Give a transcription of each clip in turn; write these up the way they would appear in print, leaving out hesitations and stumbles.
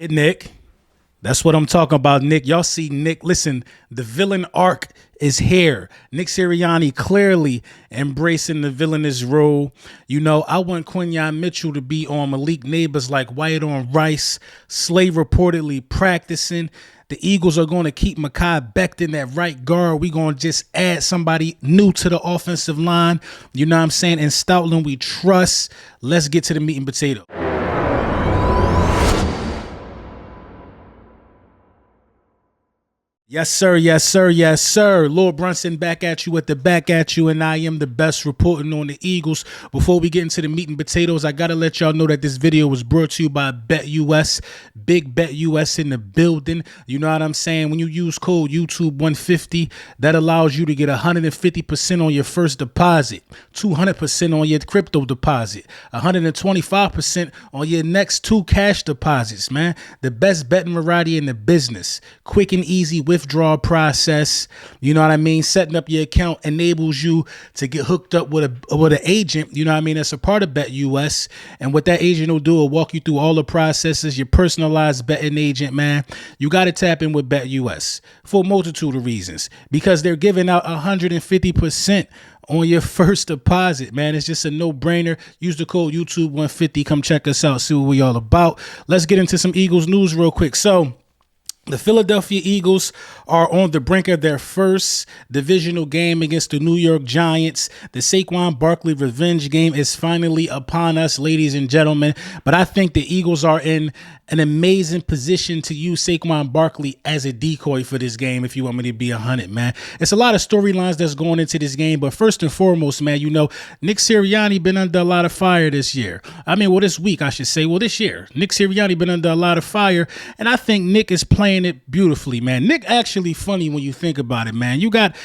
Hey, Nick. That's what I'm talking about, Nick. Y'all see Nick. Listen, the villain arc is here. Nick Sirianni clearly embracing the villainous role. I want Quinyon Mitchell to be on Malik Nabers like white on rice. Slay reportedly practicing. The Eagles are going to keep Mekhi Becton at right guard. We're going to just add somebody new to the offensive line. You know what I'm saying? And Stoutland we trust. Let's get to the meat and potato. Yes, sir. Yes, sir. Yes, sir. Lord Brunson back at you with the back at you, and I am the best reporting on the Eagles. Before we get into the meat and potatoes, I got to let y'all know that this video was brought to you by Bet.US. Big Bet.US in the building. You know what I'm saying? When you use code YouTube150, that allows you to get 150% on your first deposit, 200% on your crypto deposit, 125% on your next two cash deposits, man. The best betting variety in the business. Quick and easy withdrawal process. You know what I mean? Setting up your account enables you to get hooked up with an agent. You know what I mean? That's a part of Bet.US. And what that agent will do will walk you through all the processes. Your personalized betting agent, man. You got to tap in with Bet.US for a multitude of reasons, because they're giving out 150% on your first deposit, man. It's just a no-brainer. Use the code YouTube150. Come check us out. See what we all about. Let's get into some Eagles news real quick. So, the Philadelphia Eagles are on the brink of their first divisional game against the New York Giants. The Saquon Barkley revenge game is finally upon us, ladies and gentlemen. But I think the Eagles are in an amazing position to use Saquon Barkley as a decoy for this game, if you want me to be 100, man. It's a lot of storylines that's going into this game. But first and foremost, man, Nick Sirianni been under a lot of fire this year. This week, I should say. Well, this year. Nick Sirianni been under a lot of fire. And I think Nick is playing it beautifully, man. Nick actually funny when you think about it, man. You got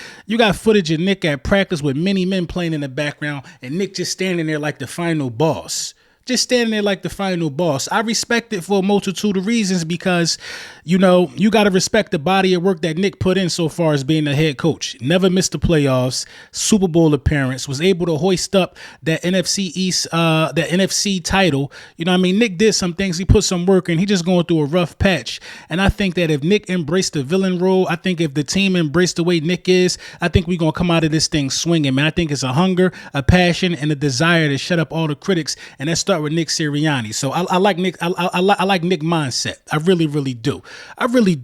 footage of Nick at practice with many men playing in the background, and Nick just standing there like the final boss. Just standing there like the final boss. I respect it for a multitude of reasons because, you got to respect the body of work that Nick put in so far as being the head coach. Never missed the playoffs, Super Bowl appearance, was able to hoist up that NFC East, that NFC title. Nick did some things. He put some work in. He just going through a rough patch. And I think that if Nick embraced the villain role, I think if the team embraced the way Nick is, I think we're going to come out of this thing swinging, man. I think it's a hunger, a passion, and a desire to shut up all the critics. And that's with Nick Sirianni. So I like Nick. I like Nick mindset. I really, really do. Malik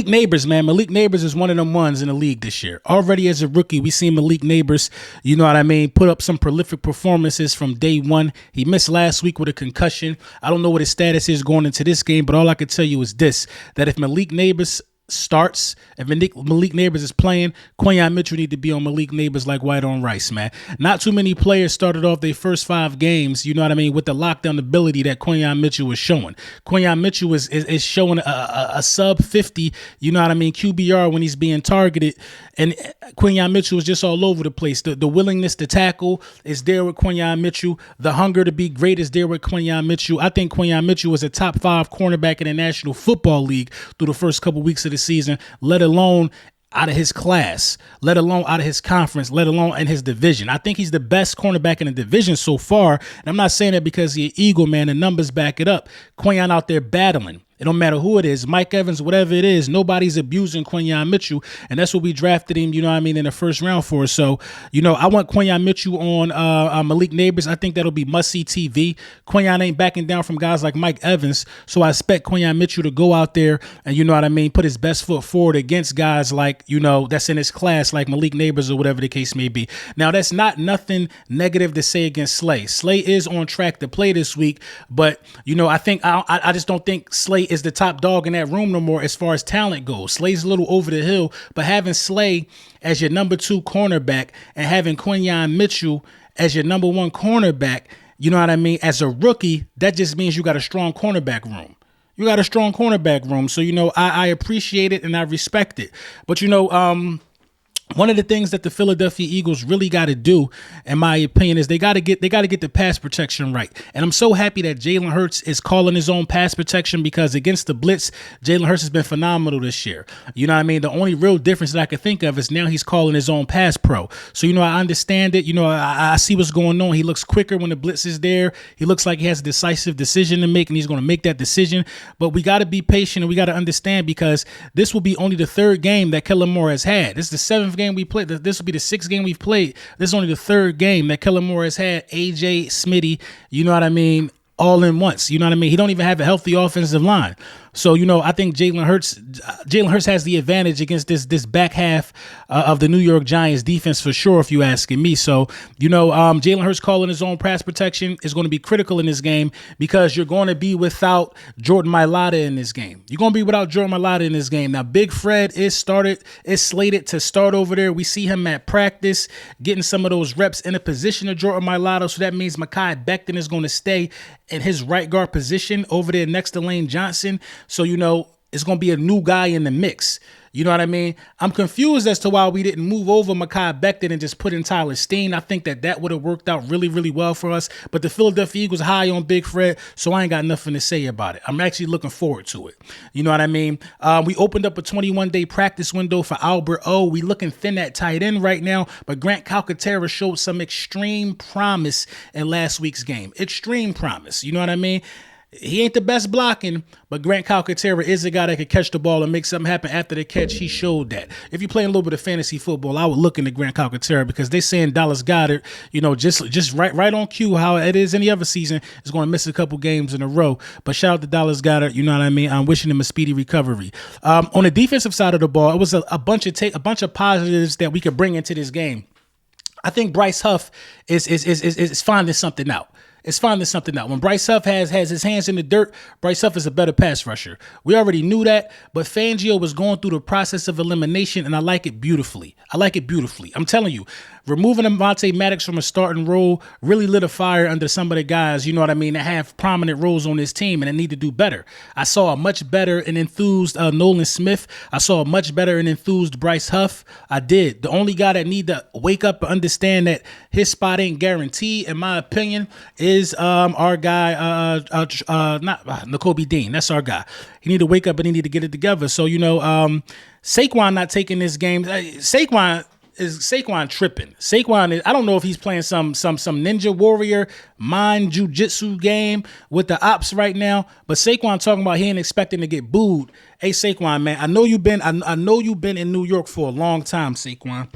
Nabers, man. Malik Nabers is one of them ones in the league this year. Already as a rookie, we seen Malik Nabers, put up some prolific performances from day one. He missed last week with a concussion. I don't know what his status is going into this game, but all I can tell you is this, that if Malik Nabers starts, if Malik Nabers is playing, Quinyon Mitchell need to be on Malik Nabers like white on rice, man. Not too many players started off their first 5 games, with the lockdown ability that Quinyon Mitchell was showing. Quinyon Mitchell is showing a sub 50, QBR when he's being targeted, and Quinyon Mitchell is just all over the place. The willingness to tackle is there with Quinyon Mitchell. The hunger to be great is there with Quinyon Mitchell. I think Quinyon Mitchell was a top 5 cornerback in the National Football League through the first couple weeks of the season, let alone out of his class, let alone out of his conference, let alone in his division. I think he's the best cornerback in the division so far. And I'm not saying that because he's an Eagle, man. The numbers back it up. Quinyon out there battling. It don't matter who it is, Mike Evans, whatever it is, nobody's abusing Quinyon Mitchell, and that's what we drafted him, in the first round for. So, I want Quinyon Mitchell on Malik Nabers. I think that'll be must-see TV. Quinyon ain't backing down from guys like Mike Evans, so I expect Quinyon Mitchell to go out there and, put his best foot forward against guys like, that's in his class, like Malik Nabers or whatever the case may be. Now, that's not nothing negative to say against Slay. Slay is on track to play this week, but, I just don't think Slay is the top dog in that room no more as far as talent goes. Slay's a little over the hill, but having Slay as your number 2 cornerback and having Quinyon Mitchell as your number 1 cornerback, as a rookie, that just means you got a strong cornerback room. So, I appreciate it and I respect it. But, One of the things that the Philadelphia Eagles really got to do, in my opinion, is they got to get the pass protection right. And I'm so happy that Jalen Hurts is calling his own pass protection, because against the blitz, Jalen Hurts has been phenomenal this year. You know what I mean? The only real difference that I could think of is now he's calling his own pass pro. So, I understand it. I see what's going on. He looks quicker when the blitz is there. He looks like he has a decisive decision to make, and he's going to make that decision. But we got to be patient, and we got to understand, because this will be only the third game that Kellen Moore has had. This is the seventh game we played. This will be the sixth game we've played. This is only the third game that Kellen Moore has had AJ, Smitty, you know what I mean, all in once. You know what I mean? He don't even have a healthy offensive line. So, I think Jalen Hurts has the advantage against this back half of the New York Giants defense for sure, if you asking me. So, Jalen Hurts calling his own pass protection is going to be critical in this game, because you're going to be without Jordan Mailata in this game. You're going to be without Jordan Mailata in this game. Now, Big Fred is slated to start over there. We see him at practice getting some of those reps in a position of Jordan Mailata. So that means Mekhi Becton is going to stay in his right guard position over there next to Lane Johnson. So, it's going to be a new guy in the mix. You know what I mean? I'm confused as to why we didn't move over Mekhi Becton and just put in Tyler Steen. I think that would have worked out really, really well for us. But the Philadelphia Eagles high on Big Fred, so I ain't got nothing to say about it. I'm actually looking forward to it. You know what I mean? We opened up a 21-day practice window for Albert O. We looking thin at tight end right now, but Grant Calcaterra showed some extreme promise in last week's game. Extreme promise. You know what I mean? He ain't the best blocking, but Grant Calcaterra is a guy that could catch the ball and make something happen after the catch. He showed that. If you're playing a little bit of fantasy football, I would look into Grant Calcaterra, because they saying Dallas Goedert, just right on cue, how it is any other season, is going to miss a couple games in a row. But shout out to Dallas Goedert. You know what I mean? I'm wishing him a speedy recovery. On the defensive side of the ball, it was a bunch of positives that we could bring into this game. I think Bryce Huff is finding something out. It's finding something out. When Bryce Huff has his hands in the dirt, Bryce Huff is a better pass rusher. We already knew that, but Fangio was going through the process of elimination, and I like it beautifully. I'm telling you, removing Avonte Maddox from a starting role really lit a fire under some of the guys, you know what I mean, that have prominent roles on this team, and they need to do better. I saw a much better and enthused Nolan Smith. I saw a much better and enthused Bryce Huff. I did. The only guy that need to wake up and understand that his spot ain't guaranteed, in my opinion, is our guy, not Nakobe Dean. That's our guy. He need to wake up and he need to get it together. So, Saquon not taking this game. Saquon tripping. I don't know if he's playing some Ninja Warrior mind jujitsu game with the ops right now, but Saquon talking about he ain't expecting to get booed. Hey, Saquon, man, I know you've been in New York for a long time, Saquon.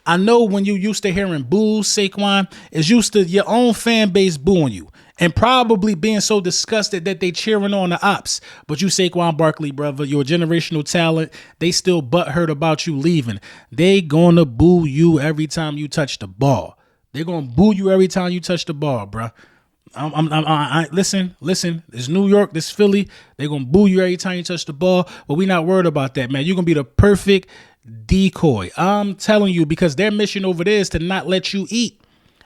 I know when you used to hearing boos, Saquon is used to your own fan base booing you and probably being so disgusted that they cheering on the ops. But you, Saquon Barkley, brother, you're a generational talent. They still butthurt about you leaving. They gonna boo you every time you touch the ball. They're gonna boo you every time you touch the ball, bro. Listen, it's New York, this Philly. They're gonna boo you every time you touch the ball, but we not worried about that, man. You're gonna be the perfect decoy. I'm telling you, because their mission over there is to not let you eat.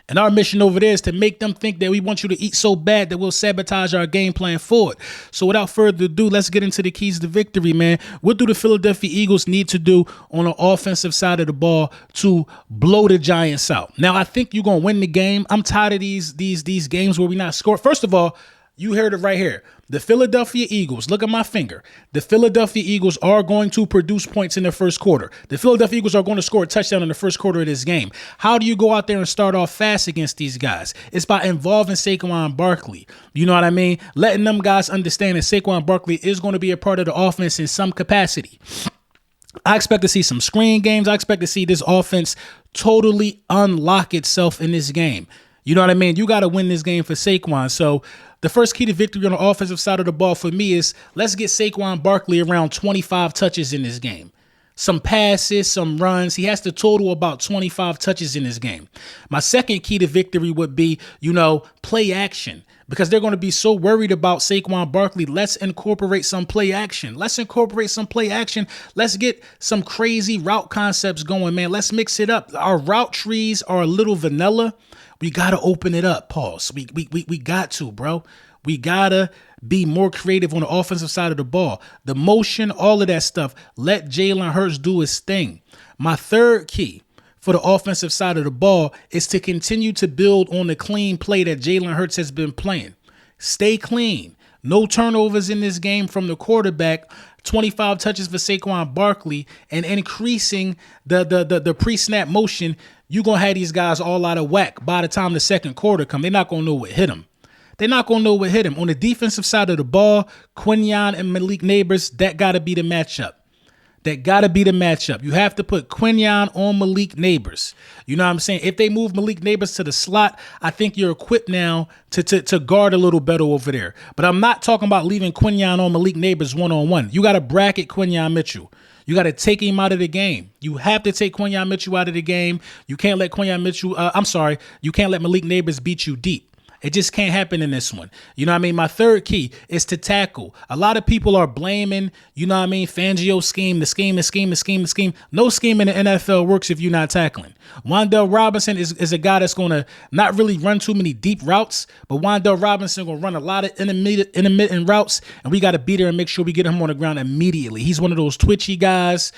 And our mission over there is to make them think that we want you to eat so bad that we'll sabotage our game plan forward. So without further ado, let's get into the keys to victory, man. What do the Philadelphia Eagles need to do on the offensive side of the ball to blow the Giants out? Now, I think you're going to win the game. I'm tired of these games where we not score. First of all, you heard it right here. The Philadelphia Eagles, look at my finger. The Philadelphia Eagles are going to produce points in the first quarter. The Philadelphia Eagles are going to score a touchdown in the first quarter of this game. How do you go out there and start off fast against these guys? It's by involving Saquon Barkley. You know what I mean? Letting them guys understand that Saquon Barkley is going to be a part of the offense in some capacity. I expect to see some screen games. I expect to see this offense totally unlock itself in this game. You know what I mean? You got to win this game for Saquon. So the first key to victory on the offensive side of the ball for me is let's get Saquon Barkley around 25 touches in this game. Some passes, some runs. He has to total about 25 touches in this game. My second key to victory would be, play action. Because they're going to be so worried about Saquon Barkley. Let's incorporate some play action. Let's get some crazy route concepts going, man. Let's mix it up. Our route trees are a little vanilla. We got to open it up, pause. We got to, bro. We got to be more creative on the offensive side of the ball. The motion, all of that stuff. Let Jalen Hurts do his thing. My third key for the offensive side of the ball is to continue to build on the clean play that Jalen Hurts has been playing. Stay clean. No turnovers in this game from the quarterback. 25 touches for Saquon Barkley, and increasing the pre-snap motion. You're going to have these guys all out of whack by the time the second quarter come. They're not going to know what hit them. They're not going to know what hit him. On the defensive side of the ball, Quinyon and Malik Nabers, that got to be the matchup. That got to be the matchup. You have to put Quinyon on Malik Nabers. You know what I'm saying? If they move Malik Nabers to the slot, I think you're equipped now to guard a little better over there. But I'm not talking about leaving Quinyon on Malik Nabers one-on-one. You got to bracket Quinyon Mitchell. You got to take him out of the game. You have to take Quinyon Mitchell out of the game. You can't let you can't let Malik Nabers beat you deep. It just can't happen in this one. You know what I mean? My third key is to tackle. A lot of people are blaming, you know what I mean, Fangio's scheme, the scheme. No scheme in the NFL works if you're not tackling. Wan'Dale Robinson is a guy that's going to not really run too many deep routes, but Wan'Dale Robinson going to run a lot of intermittent routes, and we got to beat her and make sure we get him on the ground immediately. He's one of those twitchy guys.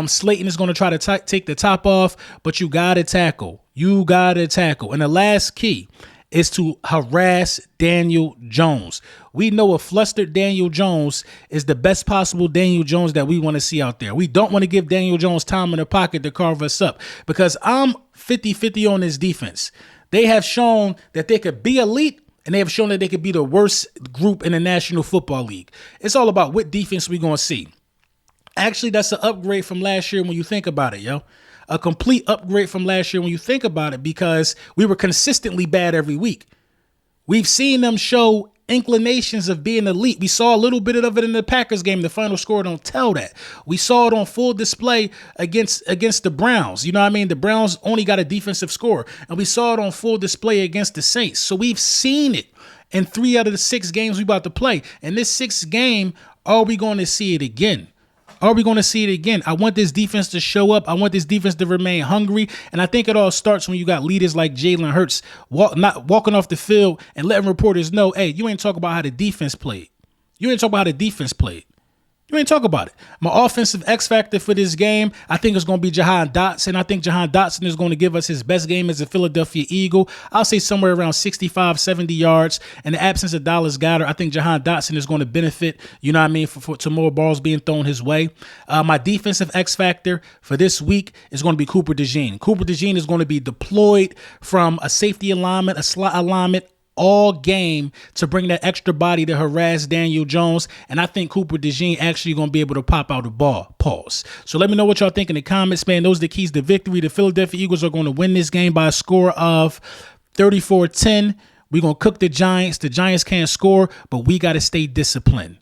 Slayton is going to try to take the top off, but you got to tackle. You got to tackle. And the last key is to harass Daniel Jones. We know a flustered Daniel Jones is the best possible Daniel Jones that we want to see out there. We don't want to give Daniel Jones time in the pocket to carve us up, because I'm 50-50 on this defense. They have shown that they could be elite, and they have shown that they could be the worst group in the National Football League. It's all about what defense we're going to see. Actually, that's an upgrade from last year when you think about it, yo. A complete upgrade from last year when you think about it, because we were consistently bad every week. We've seen them show inclinations of being elite. We saw a little bit of it in the Packers game. The final score don't tell that. We saw it on full display against the Browns. You know what I mean? The Browns only got a defensive score, and we saw it on full display against the Saints. So we've seen it in 3 out of the 6 games we about to play. And this 6th game, are we going to see it again? Are we going to see it again? I want this defense to show up. I want this defense to remain hungry. And I think it all starts when you got leaders like Jalen Hurts not walking off the field and letting reporters know, hey, you ain't talking about how the defense played. You ain't talking about how the defense played. You ain't talk about it. My offensive X factor for this game, I think it's going to be Jahan Dotson. I think Jahan Dotson is going to give us his best game as a Philadelphia Eagle. I'll say somewhere around 65, 70 yards. In the absence of Dallas Goedert, I think Jahan Dotson is going to benefit, you know what I mean, to more balls being thrown his way. My defensive X factor for this week is going to be Cooper DeJean. Cooper DeJean is going to be deployed from a safety alignment, a slot alignment, all game to bring that extra body to harass Daniel Jones. And I think Cooper DeJean actually going to be able to pop out the ball. Pause. So let me know what y'all think in the comments, man. Those are the keys to victory. The Philadelphia Eagles are going to win this game by a score of 34-10. We're going to cook the Giants. The Giants can't score, but we got to stay disciplined.